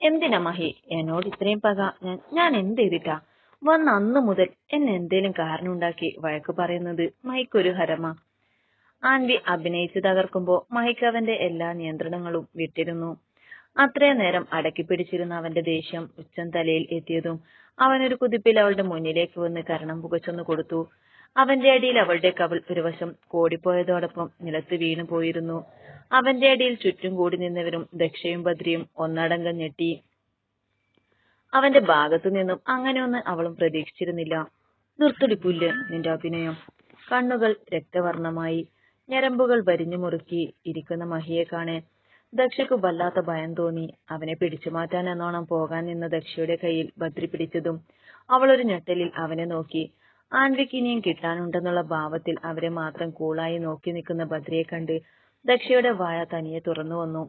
എന്തിനാ മഹി എന്നോട് ഇത്രയും പക? ഞാൻ എന്ത് ചെയ്തിട്ടാ? വന്ന അന്ന് മുതൽ എന്നെ എന്തേലും കാരണം ഉണ്ടാക്കി വഴക്ക് പറയുന്നത് മഹിക്കൊരു ഹരമ. ആൻവി അഭിനയിച്ച് തകർക്കുമ്പോ മഹിക്ക് അവന്റെ എല്ലാ നിയന്ത്രണങ്ങളും വിട്ടിരുന്നു. അത്രയും നേരം അടക്കി പിടിച്ചിരുന്ന അവന്റെ ദേഷ്യം ഉച്ചം തലയിൽ എത്തിയതും അവനൊരു കുതിപ്പിൽ അവളുടെ മുന്നിലേക്ക് വന്ന് കരണം പുകച്ചൊന്നു കൊടുത്തു. അവന്റെ അടിയിൽ അവളുടെ കവിൾ ഒരു വശം കോടിപ്പോയതോടൊപ്പം നിലത്ത് വീണു പോയിരുന്നു. അവന്റെ അടിയിൽ ചുറ്റും കൂടി നിന്നവരും ദക്ഷയും ബദ്രിയും ഒന്നടങ്കം ഞെട്ടി. അവന്റെ ഭാഗത്തു നിന്നും അങ്ങനെയൊന്ന് അവളും പ്രതീക്ഷിച്ചിരുന്നില്ല. നിർത്തടി പുല്ല് നിന്റെ അഭിനയം. കണ്ണുകൾ രക്തവർണമായി ഞരമ്പുകൾ വരിഞ്ഞു മുറുക്കി ഇരിക്കുന്ന മഹിയെ കാണെ ദക്ഷയ്ക്ക് വല്ലാത്ത ഭയം തോന്നി. അവനെ പിടിച്ചു മാറ്റാൻ എന്നോണം പോകാൻ നിന്ന ദക്ഷയുടെ കയ്യിൽ ബദ്രി പിടിച്ചതും അവളൊരു ഞെട്ടലിൽ അവനെ നോക്കി. ആൻവിക്ക് ഇനിയും കിട്ടാനുണ്ടെന്നുള്ള ഭാവത്തിൽ അവരെ മാത്രം കൂളായി നോക്കി നിൽക്കുന്ന ബദ്രിയെ കണ്ട് ദക്ഷയുടെ വായ തനിയെ തുറന്നു വന്നു.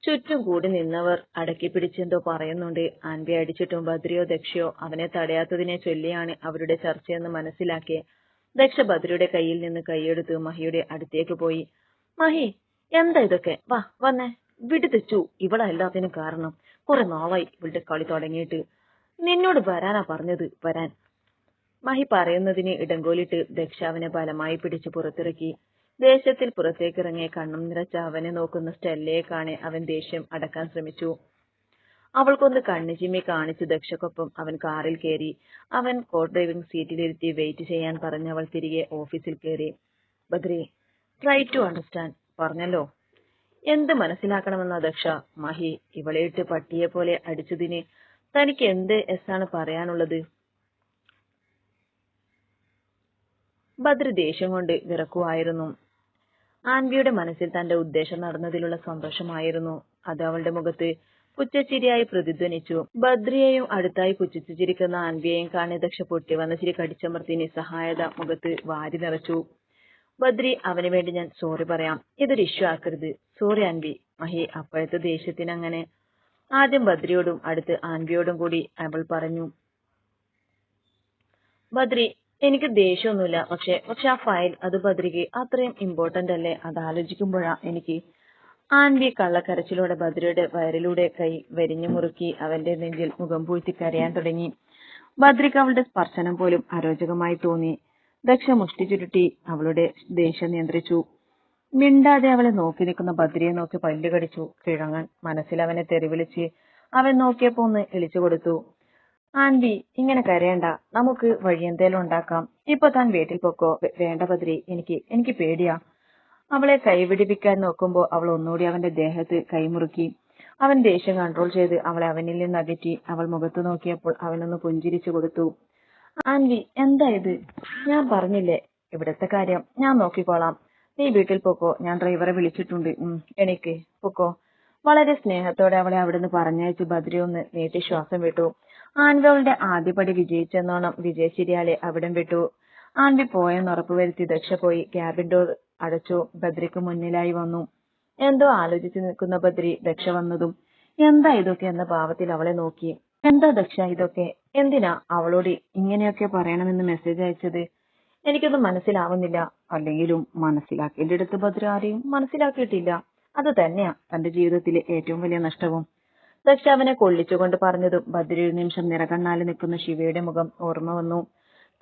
ചുറ്റും കൂടി നിന്നവർ അടക്കി പിടിച്ചെന്തോ പറയുന്നുണ്ട്. ആൻവി അടിച്ചിട്ടും ബദ്രിയോ ദക്ഷയോ അവനെ തടയാത്തതിനെ ചൊല്ലിയാണ് അവരുടെ ചർച്ചയെന്ന് മനസ്സിലാക്കിയ ദക്ഷ ബദ്രിയുടെ കയ്യിൽ നിന്ന് കൈയെടുത്ത് മഹിയുടെ അടുത്തേക്ക് പോയി. മഹി, എന്താ ഇതൊക്കെ? വാ വന്നേ, വിടു തെച്ചു. ഇവളാ എല്ലാത്തിനും കാരണം. കുറെ നാളായി ഇവളുടെ കളി തുടങ്ങിയിട്ട്. നിന്നോട് വരാനാ പറഞ്ഞത്, വരാൻ. മഹി പറയുന്നതിന് ഇടങ്കോലിട്ട് ദക്ഷ അവനെ ബലമായി പിടിച്ച് പുറത്തിറക്കി. ദേഷ്യത്തിൽ പുറത്തേക്കിറങ്ങിയ കണ്ണും നിറച്ച അവനെ നോക്കുന്ന സ്റ്റെല്ലയെ കാണെ അവൻ ദേഷ്യം അടക്കാൻ ശ്രമിച്ചു. അവൾക്കൊന്ന് കണ്ണു ചിമ്മി കാണിച്ചു ദക്ഷക്കൊപ്പം അവൻ കാറിൽ കയറി. അവൻ കോ ഡ്രൈവിംഗ് സീറ്റിലിരുത്തി വെയിറ്റ് ചെയ്യാൻ പറഞ്ഞ് അവൾ തിരികെ ഓഫീസിൽ കയറി. ബദ്രി, ട്രൈ ടു അണ്ടർസ്റ്റാൻഡ് പറഞ്ഞല്ലോ. എന്ത് മനസ്സിലാക്കണമെന്നാ ദക്ഷ? മഹി ഇവളെ ഇട്ട് പട്ടിയെ പോലെ അടിച്ചതിന് തനിക്ക് എന്ത് എസ്സാണ് പറയാനുള്ളത്? ബദ്രി ദേഷ്യം കൊണ്ട് വിറക്കുവായിരുന്നു. ആൻവിയുടെ മനസ്സിൽ തന്റെ ഉദ്ദേശം നടന്നതിലുള്ള സന്തോഷമായിരുന്നു. അത് അവളുടെ മുഖത്ത് പുച്ഛച്ചിരിയായി പ്രതിധ്വനിച്ചു. ബദ്രിയെയും അടുത്തായി പുച്ഛിച്ചു ചിരിക്കുന്ന ആൻവിയെയും കാണെ ദക്ഷ പൊട്ടി വന്ന ചിരി കടിച്ചമർത്തി നിസ്സഹായത മുഖത്ത് വാരി നിറച്ചു. ബദ്രി, അവന് വേണ്ടി ഞാൻ സോറി പറയാം. ഇതൊരു ഇഷ്യൂ ആക്കരുത്. സോറി ആൻവി. മഹി അപ്പോഴത്തെ ദേഷ്യത്തിനങ്ങനെ ആദ്യം ബദ്രിയോടും അടുത്ത് ആൻവിയോടും കൂടി അവൾ പറഞ്ഞു. ബദ്രി, എനിക്ക് ദേഷ്യമൊന്നുമില്ല. പക്ഷെ ആ ഫയൽ, അത് ബദ്രിക്ക് അത്രയും ഇമ്പോർട്ടന്റ് അല്ലേ? അതാലോചിക്കുമ്പോഴാ എനിക്ക്. ആൻവി കള്ളക്കരച്ചിലൂടെ ബദ്രിയുടെ വയറിലൂടെ കൈ വരിഞ്ഞു മുറുക്കി അവന്റെ നെഞ്ചിൽ മുഖം പൂഴ്ത്തി കരയാൻ തുടങ്ങി. ബദ്രിക്ക് അവളുടെ സ്പർശനം പോലും അരോചകമായി തോന്നി. ദക്ഷ മുഷ്ടി ചുരുട്ടി അവളുടെ ദേഷ്യം നിയന്ത്രിച്ചു. മിണ്ടാതെ അവളെ നോക്കി നിൽക്കുന്ന ബദ്രിയെ നോക്കി പല്ലു കടിച്ചു. കിഴങ്ങൻ. മനസ്സിൽ അവനെ തെറിവിളിച്ച് അവൻ നോക്കിയപ്പോ ഒന്ന് എളിച്ചു കൊടുത്തു. ആൻവി, ഇങ്ങനെ കരയണ്ട. നമുക്ക് വഴിയെന്തേലും ഉണ്ടാക്കാം. ഇപ്പൊ താൻ വീട്ടിൽ പൊക്കോ. വേണ്ട ബദ്രി, എനിക്ക് പേടിയാ. അവളെ കൈപിടിപ്പിക്കാൻ നോക്കുമ്പോ അവൾ ഒന്നുകൂടി അവന്റെ ദേഹത്ത് കൈമുറുക്കി. അവൻ ദേഷ്യം കൺട്രോൾ ചെയ്ത് അവളെ അവനിൽ നിന്ന് അകറ്റി. അവൾ മുഖത്ത് നോക്കിയപ്പോൾ അവനൊന്ന് പുഞ്ചിരിച്ചു കൊടുത്തു. ആൻവി, എന്താ ഇത്? ഞാൻ പറഞ്ഞില്ലേ, ഇവിടത്തെ കാര്യം ഞാൻ നോക്കിക്കോളാം. നീ വീട്ടിൽ പൊക്കോ. ഞാൻ ഡ്രൈവറെ വിളിച്ചിട്ടുണ്ട്. എണീക്ക്, പൊക്കോ. വളരെ സ്നേഹത്തോടെ അവളെ അവിടുന്ന് പറഞ്ഞയച്ച് ബദ്രി ഒന്ന് നീട്ടി ശ്വാസം വിട്ടു. ആൻവി അവളുടെ ആദ്യപടി വിജയിച്ചെന്നോണം വിജയശിരിയാലെ അവിടം വിട്ടു. ആൻവി പോയെന്ന് ഉറപ്പുവരുത്തി ദക്ഷ പോയി ക്യാബിൻ ഡോർ അടച്ചു. ബദ്രിക്ക് മുന്നിലായി വന്നു. എന്തോ ആലോചിച്ചു നിൽക്കുന്ന ബദ്രി ദക്ഷ വന്നതും എന്താ ഇതൊക്കെ എന്ന ഭാവത്തിൽ അവളെ നോക്കി. എന്താ ദക്ഷ ഇതൊക്കെ? എന്തിനാ അവളോട് ഇങ്ങനെയൊക്കെ പറയണമെന്ന് മെസ്സേജ് അയച്ചത്? എനിക്കൊന്നും മനസ്സിലാവുന്നില്ല. അല്ലെങ്കിലും മനസ്സിലാക്കേണ്ടിടത്ത് ബദ്ര ആരെയും മനസ്സിലാക്കിയിട്ടില്ല. അത് തന്നെയാ തന്റെ ജീവിതത്തിലെ ഏറ്റവും വലിയ നഷ്ടവും. ദക്ഷ അവനെ കൊള്ളിച്ചുകൊണ്ട് പറഞ്ഞതും ബദ്രി ഒരു നിമിഷം നിറകണ്ണാലെ നിൽക്കുന്ന ശിവയുടെ മുഖം ഓർമ്മ വന്നു.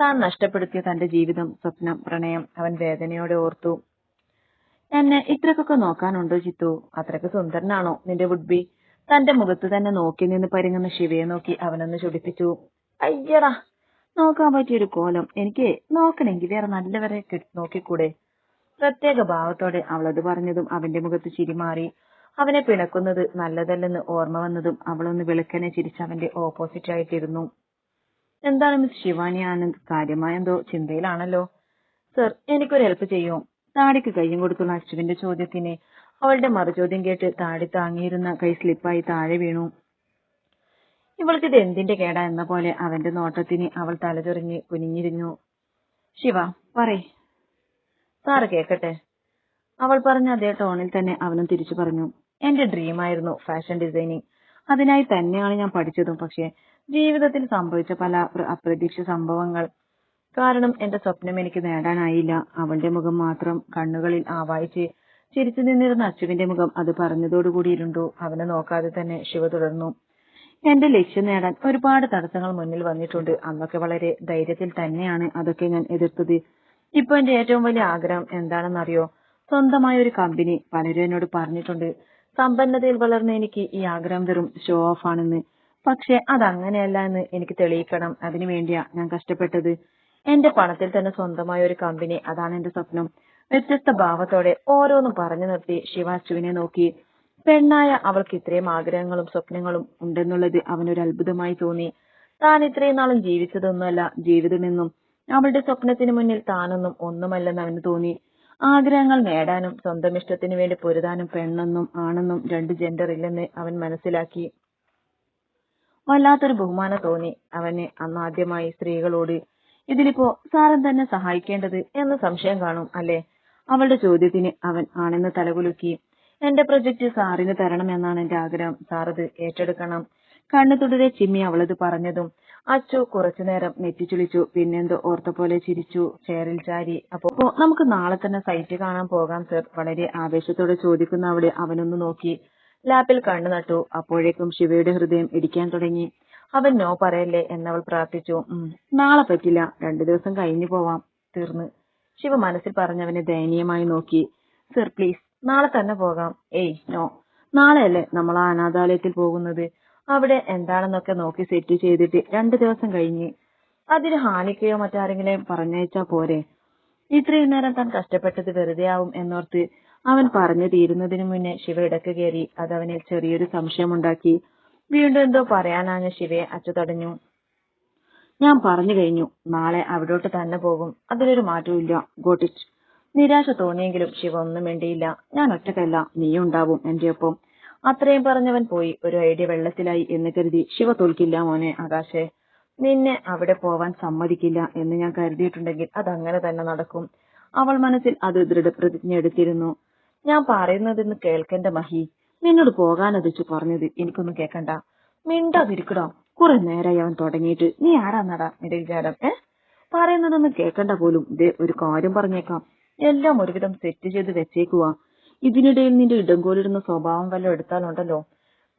താൻ നഷ്ടപ്പെടുത്തിയ തന്റെ ജീവിതം, സ്വപ്നം, പ്രണയം അവൻ വേദനയോടെ ഓർത്തു. എന്നെ ഇത്രക്കൊക്കെ നോക്കാനുണ്ടോ ചിത്തു? അത്രക്ക് സുന്ദരനാണോ നിന്റെ വുഡ്ബി? തന്റെ മുഖത്ത് തന്നെ നോക്കി നിന്ന് പരിങ്ങുന്ന ശിവയെ നോക്കി അവനൊന്ന് ചൊടിപ്പിച്ചു. അയ്യടാ, നോക്കാൻ പറ്റിയൊരു കോലം. എനിക്ക് നോക്കണമെങ്കിൽ വേറെ നല്ലവരെ നോക്കിക്കൂടെ? പ്രത്യേക ഭാവത്തോടെ അവളത് പറഞ്ഞതും അവന്റെ മുഖത്ത് ചിരി മാറി. അവനെ പിണക്കുന്നത് നല്ലതല്ലെന്ന് ഓർമ്മ വന്നതും അവളൊന്ന് വെളുക്കനെ ചിരിച്ച് അവന്റെ ഓപ്പോസിറ്റ് ആയിട്ടിരുന്നു. എന്താണ് മിസ് ശിവാനി ആനന്ദ്? കാര്യമായെന്തോ ചിന്തയിലാണല്ലോ. സർ, എനിക്കൊരു ഹെൽപ്പ് ചെയ്യോ? താടിക്ക് കയ്യും കൊടുത്തുള്ള അശ്വിന്റെ ചോദ്യത്തിന് അവളുടെ മറുചോദ്യം കേട്ട് താടി താങ്ങിയിരുന്ന കൈ സ്ലിപ്പായി താഴെ വീണു. ഇവൾക്കിത് എന്തിന്റെ കേടാ എന്ന പോലെ അവന്റെ നോട്ടത്തിന് അവൾ തലചൊറിഞ്ഞ് കുനിഞ്ഞിരിഞ്ഞു. ശിവ, പറയ്. സാറ് കേക്കട്ടെ. അവൾ പറഞ്ഞ അതേ ടോണിൽ തന്നെ അവനും തിരിച്ചു പറഞ്ഞു. എന്റെ ഡ്രീമായിരുന്നു ഫാഷൻ ഡിസൈനിങ്. അതിനായി തന്നെയാണ് ഞാൻ പഠിച്ചതും. പക്ഷെ ജീവിതത്തിൽ സംഭവിച്ച പല അപ്രതീക്ഷിത സംഭവങ്ങൾ കാരണം എന്റെ സ്വപ്നം എനിക്ക് നേടാനായില്ല. അവളുടെ മുഖം മാത്രം കണ്ണുകളിൽ ആവാഹിച്ച് ചിരിച്ചു നിന്നിരുന്ന അച്ചുവിന്റെ മുഖം അത് പറഞ്ഞതോടുകൂടി ഇരുണ്ടു. അവനെ നോക്കാതെ തന്നെ ശിവ തുടർന്നു. എന്റെ ലക്ഷ്യം നേടാൻ ഒരുപാട് തടസ്സങ്ങൾ മുന്നിൽ വന്നിട്ടുണ്ട്. അന്നൊക്കെ വളരെ ധൈര്യത്തിൽ തന്നെയാണ് അതൊക്കെ ഞാൻ എതിർത്തത്. ഇപ്പൊ എന്റെ ഏറ്റവും വലിയ ആഗ്രഹം എന്താണെന്നറിയോ? സ്വന്തമായ ഒരു കമ്പനി. പലരും എന്നോട് പറഞ്ഞിട്ടുണ്ട് സമ്പന്നതയിൽ വളർന്ന എനിക്ക് ഈ ആഗ്രഹം വെറും ഷോ ഓഫ് ആണെന്ന്. പക്ഷെ അതങ്ങനെയല്ല എന്ന് എനിക്ക് തെളിയിക്കണം. അതിനു വേണ്ടിയാ ഞാൻ കഷ്ടപ്പെട്ടത്. എന്റെ പണത്തിൽ തന്നെ സ്വന്തമായ ഒരു കമ്പനി, അതാണ് എന്റെ സ്വപ്നം. വ്യത്യസ്ത ഭാവത്തോടെ ഓരോന്നും പറഞ്ഞു നിർത്തി ശിവ അച്ചുവിനെ നോക്കി. പെണ്ണായ അവൾക്ക് ഇത്രയും ആഗ്രഹങ്ങളും സ്വപ്നങ്ങളും ഉണ്ടെന്നുള്ളത് അവനൊരു അത്ഭുതമായി തോന്നി. താൻ ഇത്രയും നാളും ജീവിച്ചതൊന്നുമല്ല ജീവിതമെന്നും അവളുടെ സ്വപ്നത്തിന് മുന്നിൽ താനൊന്നും ഒന്നുമല്ലെന്ന് അവന് തോന്നി. ആഗ്രഹങ്ങൾ നേടാനും സ്വന്തം ഇഷ്ടത്തിന് വേണ്ടി പൊരുതാനും പെണ്ണെന്നും ആണെന്നും രണ്ട് ജെൻഡർ ഇല്ലെന്ന് അവൻ മനസ്സിലാക്കി. വല്ലാത്തൊരു ബഹുമാനം തോന്നി അവന് അന്നാദ്യമായി സ്ത്രീകളോട്. ഇതിലിപ്പോ സാറൻ തന്നെ സഹായിക്കേണ്ടത് എന്ന് സംശയം കാണും അല്ലേ? അവളുടെ ചോദ്യത്തിന് അവൻ ആണെന്ന് തലകുലുക്കി. എന്റെ പ്രൊജക്ട് സാറിന് തരണം എന്നാണ് എന്റെ ആഗ്രഹം. സാറത് ഏറ്റെടുക്കണം. കണ്ണു തുടരെ ചിമ്മി അവളത് പറഞ്ഞതും അച്ചു കുറച്ചുനേരം നെറ്റിച്ചുളിച്ചു. പിന്നെന്തോ ഓർത്ത പോലെ ചിരിച്ചു. ചെയറിൽ ചാരി. അപ്പോ നമുക്ക് നാളെ തന്നെ സൈറ്റ് കാണാൻ പോകാം സർ? വളരെ ആവേശത്തോടെ ചോദിക്കുന്ന അവളെ അവനൊന്ന് നോക്കി. ലാപ്പിൽ കണ്ണു നട്ടു. അപ്പോഴേക്കും ശിവയുടെ ഹൃദയം ഇടിക്കാൻ തുടങ്ങി. അവൻ നോ പറയല്ലേ എന്നവൾ പ്രാർത്ഥിച്ചു. നാളെ പറ്റില്ല, 2 ദിവസം കഴിഞ്ഞു പോവാം. തീർന്ന് ശിവ മനസ്സിൽ പറഞ്ഞവനെ ദയനീയമായി നോക്കി. സർ പ്ലീസ്, നാളെ തന്നെ പോകാം. ഏയ് നോ, നാളെയല്ലേ നമ്മൾ ആ അനാഥാലയത്തിൽ പോകുന്നത്. അവിടെ എന്താണെന്നൊക്കെ നോക്കി സെറ്റ് ചെയ്തിട്ട് 2 ദിവസം കഴിഞ്ഞ് അതിന് ഹാനിക്കയോ മറ്റാരെങ്കിലും പറഞ്ഞയച്ചാ പോരെ? ഇത്രയും നേരം താൻ കഷ്ടപ്പെട്ടത് വെറുതെ ആവും എന്നോർത്ത് അവൻ പറഞ്ഞു തീരുന്നതിനു മുന്നേ ശിവ ഇടക്ക് കയറി. അതവനിൽ ചെറിയൊരു സംശയമുണ്ടാക്കി. വീണ്ടും എന്തോ പറയാനാഞ്ഞ ശിവയെ അച്ചു തടഞ്ഞു. ഞാൻ പറഞ്ഞു കഴിഞ്ഞു, നാളെ അവിടോട്ട് തന്നെ പോകും. അതിലൊരു മാറ്റവും ഇല്ല. Got it. നിരാശ തോന്നിയെങ്കിലും ശിവ ഒന്നും വേണ്ടിയില്ല. ഞാൻ ഒറ്റക്കല്ല, നീയുണ്ടാവും എന്റെ ഒപ്പം. അത്രയും പറഞ്ഞവൻ പോയി. ഒരു ഐഡിയ വെള്ളത്തിലായി എന്ന് കരുതി ശിവ തോൽക്കില്ല മോനെ ആകാശേ. നിന്നെ അവിടെ പോവാൻ സമ്മതിക്കില്ല എന്ന് ഞാൻ കരുതിയിട്ടുണ്ടെങ്കിൽ അതങ്ങനെ തന്നെ നടക്കും. അവൾ മനസ്സിൽ അത് ദൃഢപ്രതിജ്ഞ എടുത്തിരുന്നു. ഞാൻ പറയുന്നതെന്ന് കേൾക്കണ്ട മഹി. നിന്നോട് പോകാനതിച്ചു പറഞ്ഞത് എനിക്കൊന്നും കേൾക്കണ്ട. മിണ്ടാതിരിക്കടോ. കുറെ നേരായി അവൻ തുടങ്ങിയിട്ട്. നീ ആരാന്നടാ എന്റെ വിചാരം? പറയുന്നതൊന്നും കേൾക്കണ്ട പോലും. ദേ ഒരു കാര്യം പറഞ്ഞേക്കാം, എല്ലാം ഒരുവിധം സെറ്റ് ചെയ്ത് വെച്ചേക്കുവാ. ഇതിനിടയിൽ നിന്റെ ഇടങ്കോലിടുന്ന സ്വഭാവം വല്ലതും എടുത്താലുണ്ടല്ലോ,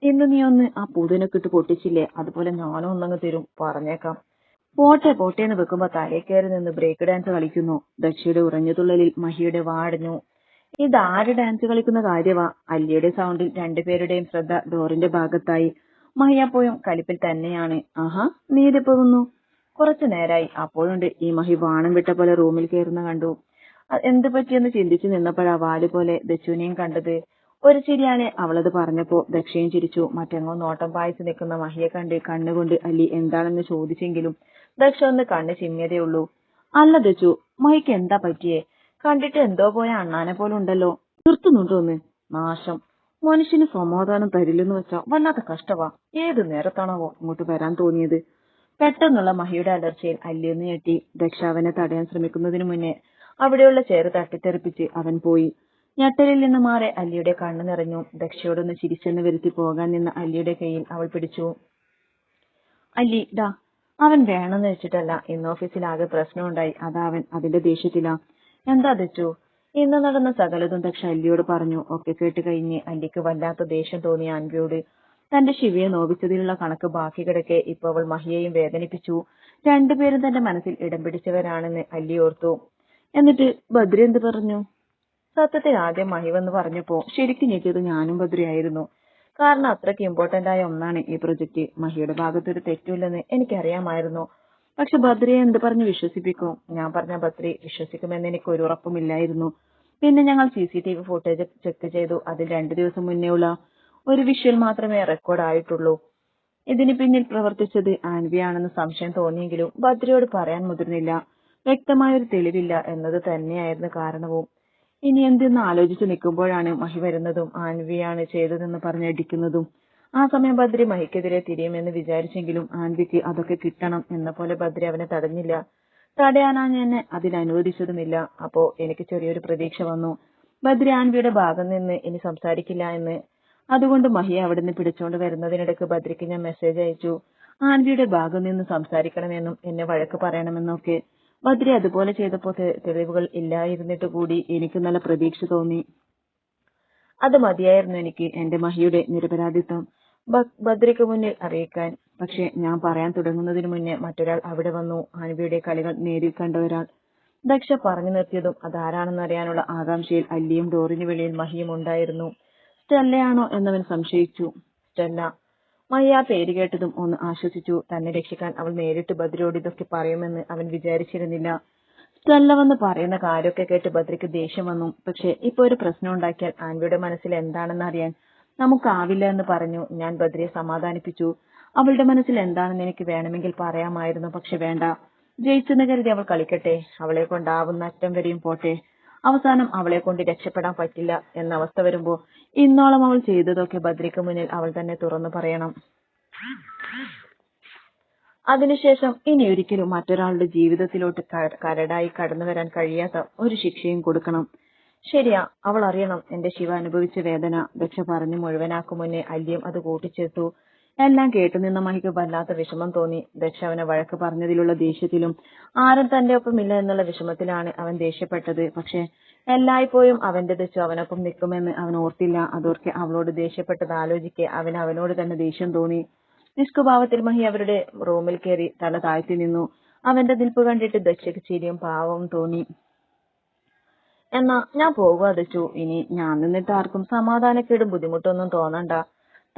ഇന്ന് നീ ഒന്ന് ആ പൂതിനൊക്കെ ഇട്ട് പൊട്ടിച്ചില്ലേ, അതുപോലെ ഞാനും ഒന്നങ്ങ് തരും. പറഞ്ഞേക്കാം. പോട്ടെ പോട്ടേന്ന് വെക്കുമ്പോ തലേ കയറി നിന്ന് ബ്രേക്ക് ഡാൻസ് കളിക്കുന്നു. ദക്ഷയുടെ ഉറഞ്ഞതുള്ളലിൽ മഹിയുടെ വാടഞ്ഞു. ഇതാര് ഡാൻസ് കളിക്കുന്ന കാര്യവാ? അല്ലിയുടെ സൗണ്ടിൽ രണ്ടുപേരുടെയും ശ്രദ്ധ ഡോറിന്റെ ഭാഗത്തായി. മഹിയപ്പോഴും കലിപ്പിൽ തന്നെയാണ്. ആഹാ, നീ ഇതിപ്പോ വന്നു? കുറച്ചു നേരായി. അപ്പോഴുണ്ട് ഈ മഹി വാണം വിട്ട പോലെ റൂമിൽ കയറുന്ന കണ്ടു. എന്ത് പറ്റിയെന്ന് ചിന്തിച്ചു നിന്നപ്പോഴാ വാല് പോലെ ദച്ചുവിനെയും കണ്ടത്. ഒരു ചിരിയാണ് അവളത് പറഞ്ഞപ്പോ. ദക്ഷയും ചിരിച്ചു. മറ്റെങ്ങോ നോട്ടം പായിച്ചു നിൽക്കുന്ന മഹിയെ കണ്ട് കണ്ണുകൊണ്ട് അല്ലി എന്താണെന്ന് ചോദിച്ചെങ്കിലും ദക്ഷ ഒന്ന് കണ്ണ് ചിമ്മിയതേ ഉള്ളൂ. അല്ല ദച്ചു, മഹിക്ക് എന്താ പറ്റിയേ? കണ്ടിട്ട് എന്തോ പോയ അണ്ണാനെ പോലെ ഉണ്ടല്ലോ. നിർത്തുന്നുണ്ടോന്ന്? നാശം. മനുഷ്യന് സമാധാനം തരില്ലെന്ന് വെച്ചാ വല്ലാത്ത കഷ്ടവാ. ഏത് നേരത്താണാവോ ഇങ്ങോട്ട് വരാൻ തോന്നിയത്? പെട്ടെന്നുള്ള മഹിയുടെ അലർച്ചയിൽ അല്ലിയൊന്ന് ഞെട്ടി. ദക്ഷ അവനെ തടയാൻ ശ്രമിക്കുന്നതിനു മുന്നേ അവിടെയുള്ള ചെയർ തട്ടിത്തെറിപ്പിച്ച് അവൻ പോയി. ഞെട്ടലിൽ നിന്ന് മാറി അല്ലിയുടെ കണ്ണു നിറഞ്ഞു. ദക്ഷയോടൊന്ന് ചിരിച്ചെന്ന് വരുത്തി പോകാൻ നിന്ന അല്ലിയുടെ കയ്യിൽ അവൾ പിടിച്ചു. അല്ലി ഡാ, അവൻ വേണമെന്ന് വെച്ചിട്ടല്ല. ഇന്ന് ഓഫീസിലാകെ പ്രശ്നമുണ്ടായി. അതാ അവൻ അതിന്റെ ദേഷ്യത്തിലാ. എന്താ ദച്ചു? ഇന്ന് നടന്ന സകലതും ദക്ഷ അല്ലിയോട് പറഞ്ഞു. ഒക്കെ കേട്ട് കഴിഞ്ഞ് അല്ലിക്ക് വല്ലാത്ത ദേഷ്യം തോന്നി അൻവിയോട്. തന്റെ ശിവയെ നോവിച്ചതിലുള്ള കണക്ക് ബാക്കി കിടക്കെ ഇപ്പൊ അവൾ മഹിയെയും വേദനിപ്പിച്ചു. രണ്ടുപേരും തന്റെ മനസ്സിൽ ഇടം പിടിച്ചവരാണെന്ന് അല്ലി ഓർത്തു. എന്നിട്ട് ബദ്രി എന്ത് പറഞ്ഞു? സത്യത്തിൽ ആദ്യം മഹി വന്ന് പറഞ്ഞപ്പോ ശരിക്കും ഞെട്ടിയത് ഞാനും ബദ്രിയായിരുന്നു. കാരണം അത്രയ്ക്ക് ഇമ്പോർട്ടന്റ് ആയ ഒന്നാണ് ഈ പ്രൊജക്ട്. മഹിയുടെ ഭാഗത്തൊരു തെറ്റില്ലെന്ന് എനിക്കറിയാമായിരുന്നു. പക്ഷെ ബദ്രിയെ എന്ത് പറഞ്ഞ് വിശ്വസിപ്പിക്കും? ഞാൻ പറഞ്ഞ ബദ്രി വിശ്വസിക്കുമെന്ന് എനിക്ക് ഒരു ഉറപ്പുമില്ലായിരുന്നു. പിന്നെ ഞങ്ങൾ CCTV ഫുട്ടേജ് ചെക്ക് ചെയ്തു. അതിൽ 2 ദിവസം മുന്നേ ഉള്ള ഒരു വിഷ്വൽ മാത്രമേ റെക്കോർഡ് ആയിട്ടുള്ളൂ. ഇതിന് പിന്നിൽ പ്രവർത്തിച്ചത് ആൻവിയാണെന്ന് സംശയം തോന്നിയെങ്കിലും ബദ്രിയോട് പറയാൻ മുതിർന്നില്ല. വ്യക്തമായൊരു തെളിവില്ല എന്നത് തന്നെയായിരുന്നു കാരണവും. ഇനി എന്തെന്ന് ആലോചിച്ചു നിൽക്കുമ്പോഴാണ് മഹി വരുന്നതും ആൻവിയാണ് ചെയ്തതെന്ന് പറഞ്ഞടിക്കുന്നതും. ആ സമയം ബദ്രി മഹിക്കെതിരെ തിരിയുമെന്ന് വിചാരിച്ചെങ്കിലും ആൻവിക്ക് അതൊക്കെ കിട്ടണം എന്ന പോലെ ബദ്രി അവനെ തടഞ്ഞില്ല. തടയാനാണ് എന്നെ അതിലനുവദിച്ചതുമില്ല. അപ്പോ എനിക്ക് ചെറിയൊരു പ്രതീക്ഷ വന്നു, ബദ്രി ആൻവിയുടെ ഭാഗം നിന്ന് ഇനി സംസാരിക്കില്ല എന്ന്. അതുകൊണ്ട് മഹിയെ അവിടെ നിന്ന് പിടിച്ചോണ്ട് വരുന്നതിനിടയ്ക്ക് ബദ്രിക്ക് ഞാൻ മെസ്സേജ് അയച്ചു, ആൻവിയുടെ ഭാഗം നിന്ന് സംസാരിക്കണമെന്നും എന്നെ വഴക്ക് പറയണമെന്നൊക്കെ. ബദ്രി അതുപോലെ ചെയ്തപ്പോ തെളിവുകൾ ഇല്ലായിരുന്നിട്ട് കൂടി എനിക്ക് നല്ല പ്രതീക്ഷ തോന്നി. അത് മതിയായിരുന്നു എനിക്ക് എന്റെ മഹിയുടെ നിരപരാധിത്വം ബദ്രിക്ക് മുന്നിൽ അറിയിക്കാൻ. പക്ഷെ ഞാൻ പറയാൻ തുടങ്ങുന്നതിന് മുന്നേ മറ്റൊരാൾ അവിടെ വന്നു. അൻവിയുടെ കളികൾ നേരിൽ കണ്ട ഒരാൾ. ദക്ഷ പറഞ്ഞു നിർത്തിയതും അതാരാണെന്നറിയാനുള്ള ആകാംക്ഷയിൽ അല്ലിയും ഡോറിന് വെളിയിൽ മഹിയും ഉണ്ടായിരുന്നു. സ്റ്റെല്ലയാണോ എന്നവൻ സംശയിച്ചു. സ്റ്റെല്ല. മഹി ആ പേര് കേട്ടതും ഒന്ന് ആശ്വസിച്ചു. തന്നെ രക്ഷിക്കാൻ അവൾ നേരിട്ട് ബദ്രിയോട് ഇതൊക്കെ പറയുമെന്ന് അവൻ വിചാരിച്ചിരുന്നില്ല. സ്റ്റെല്ല വന്ന് പറയുന്ന കാര്യമൊക്കെ കേട്ട് ബദ്രിക്ക് ദേഷ്യം വന്നു. പക്ഷെ ഇപ്പൊ ഒരു പ്രശ്നം ഉണ്ടാക്കിയാൽ ആൻവിയുടെ മനസ്സിൽ എന്താണെന്ന് അറിയാൻ നമുക്കാവില്ല എന്ന് പറഞ്ഞു. ഞാൻ ബദ്രിയെ സമാധാനിപ്പിച്ചു. അവളുടെ മനസ്സിൽ എന്താണെന്ന് എനിക്ക് വേണമെങ്കിൽ പറയാമായിരുന്നു. പക്ഷെ വേണ്ട. ജയിച്ചെന്ന് കരുതി അവൾ കളിക്കട്ടെ. അവളെ കൊണ്ടാവുന്ന അറ്റം വരെയും പോട്ടെ. അവസാനം അവളെ കൊണ്ട് രക്ഷപ്പെടാൻ പറ്റില്ല എന്ന അവസ്ഥ വരുമ്പോ ഇന്നോളം അവൾ ചെയ്തതൊക്കെ ബദ്രിക്ക് മുന്നിൽ അവൾ തന്നെ തുറന്നു പറയണം. അതിനുശേഷം ഇനി ഒരിക്കലും മറ്റൊരാളുടെ ജീവിതത്തിലോട്ട് കരടായി കടന്നു വരാൻ കഴിയാത്ത ഒരു ശിക്ഷയും കൊടുക്കണം. ശരിയാ, അവൾ അറിയണം എന്റെ ശിവ അനുഭവിച്ച വേദന. ദക്ഷ പറഞ്ഞു മുഴുവനാക്കും മുന്നേ അല്ലിയും അത് കൂട്ടിച്ചേർത്തു. എല്ലാം കേട്ടുനിന്ന മഹിക്ക് വല്ലാത്ത വിഷമം തോന്നി. ദക്ഷ അവനെ വഴക്ക് പറഞ്ഞതിലുള്ള ദേഷ്യത്തിലും ആരും തന്റെ ഒപ്പമില്ല എന്നുള്ള വിഷമത്തിലാണ് അവൻ ദേഷ്യപ്പെട്ടത്. പക്ഷെ എല്ലായ്പ്പോഴും അവന്റെ ദക്ഷ അവനൊപ്പം നിൽക്കുമെന്ന് അവൻ ഓർത്തില്ല. അതോർക്കെ അവളോട് ദേഷ്യപ്പെട്ടത് ആലോചിക്കെ അവനോട് തന്നെ ദേഷ്യം തോന്നി. നിഷ്കുഭാവത്തിൽ മഹി അവരുടെ റൂമിൽ കയറി തല താഴ്ത്തി നിന്നു. അവന്റെ നിൽപ്പ് കണ്ടിട്ട് ദക്ഷയ്ക്ക് ചിരിയും പാവവും തോന്നി. എന്നാ ഞാൻ പോകുക ദച്ചു. ഇനി ഞാൻ നിന്നിട്ട് ആർക്കും സമാധാനക്കേടും ബുദ്ധിമുട്ടൊന്നും തോന്നണ്ട.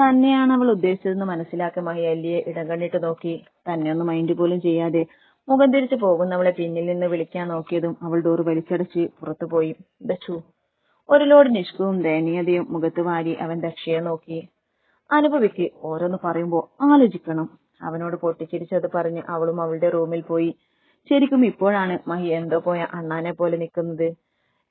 തന്നെയാണ് അവൾ ഉദ്ദേശിച്ചതെന്ന് മനസ്സിലാക്കി മഹി അല്ലിയെ ഇടം കണ്ണിട്ട് നോക്കി. തന്നെ ഒന്ന് മൈൻഡ് പോലും ചെയ്യാതെ മുഖം തിരിച്ചു പോകുന്നവളെ പിന്നിൽ നിന്ന് വിളിക്കാൻ നോക്കിയതും അവൾ ഡോർ വലിച്ചടച്ച് പുറത്തുപോയി. ദച്ചു. ഒരു ലോഡ് നിഷ്കവും ദയനീയതയും മുഖത്ത് വാരി അവൻ ദക്ഷയെ നോക്കി. അനുഭവിക്ക്. ഓരോന്ന് പറയുമ്പോ ആലോചിക്കണം. അവനോട് പൊട്ടിച്ചിരിച്ചത് പറഞ്ഞ് അവളും അവളുടെ റൂമിൽ പോയി. ശരിക്കും ഇപ്പോഴാണ് മഹി എന്തോ പോയ അണ്ണാനെ പോലെ നിൽക്കുന്നത്.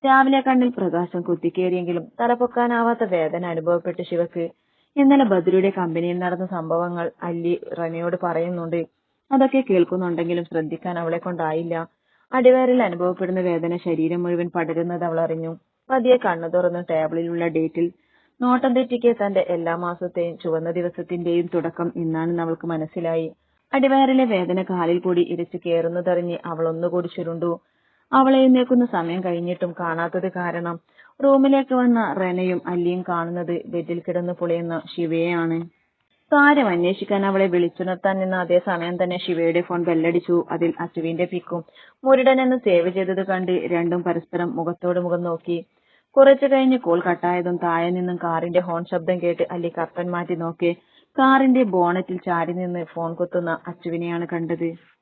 രാവിലെ കണ്ണിൽ പ്രകാശം കുത്തിക്കേറിയെങ്കിലും തലപൊക്കാനാവാത്ത വേദന അനുഭവപ്പെട്ട ശിവക്ക്. ഇന്നലെ ബദ്രിയുടെ കമ്പനിയിൽ നടന്ന സംഭവങ്ങൾ അല്ലി റനയോട് പറയുന്നുണ്ട്. അതൊക്കെ കേൾക്കുന്നുണ്ടെങ്കിലും ശ്രദ്ധിക്കാൻ അവളെ കൊണ്ടായില്ല. അടിവയറിൽ അനുഭവപ്പെടുന്ന വേദന ശരീരം മുഴുവൻ പടരുന്നത് അവൾ അറിഞ്ഞു. പതിയെ കണ്ണു തുറന്ന് ടേബിളിലുള്ള ഡേറ്റിൽ നോട്ടം തെറ്റിക്കെ തന്റെ എല്ലാ മാസത്തെയും ചുവന്ന ദിവസത്തിന്റെയും തുടക്കം ഇന്നാണെന്ന് അവൾക്ക് മനസ്സിലായി. അടിവയറിലെ വേദന കാലിൽ കൂടി ഇരച്ചു കയറുന്നതറിഞ്ഞ് അവൾ ഒന്നുകൂടി ചുരുണ്ടു. അവൾ എഴുന്നേൽക്കുന്ന സമയം കഴിഞ്ഞിട്ടും കാണാത്തത് കാരണം റൂമിലേക്ക് വന്ന റെനയും അല്ലിയും കാണുന്നത് ബെഡിൽ കിടന്ന് പൊളിയുന്ന ശിവയെയാണ്. കാര്യം അന്വേഷിക്കാൻ അവളെ വിളിച്ചുണർത്താൻ നിന്ന അതേ സമയം തന്നെ ശിവയുടെ ഫോൺ ബെല്ലടിച്ചു. അതിൽ അച്ചുവിന്റെ പിക്കും മുരുടൻ എന്ന് സേവ് ചെയ്തത് കണ്ട് രണ്ടും പരസ്പരം മുഖത്തോട് മുഖം നോക്കി. കുറച്ചു കഴിഞ്ഞ് കോൾ കട്ടായതും താഴെ നിന്നും കാറിന്റെ ഹോൺ ശബ്ദം കേട്ട് അല്ലി കർട്ടൻ മാറ്റി നോക്കി. കാറിന്റെ ബോണറ്റിൽ ചാരി നിന്ന് ഫോൺ കുത്തുന്ന അച്ചുവിനെയാണ് കണ്ടത്.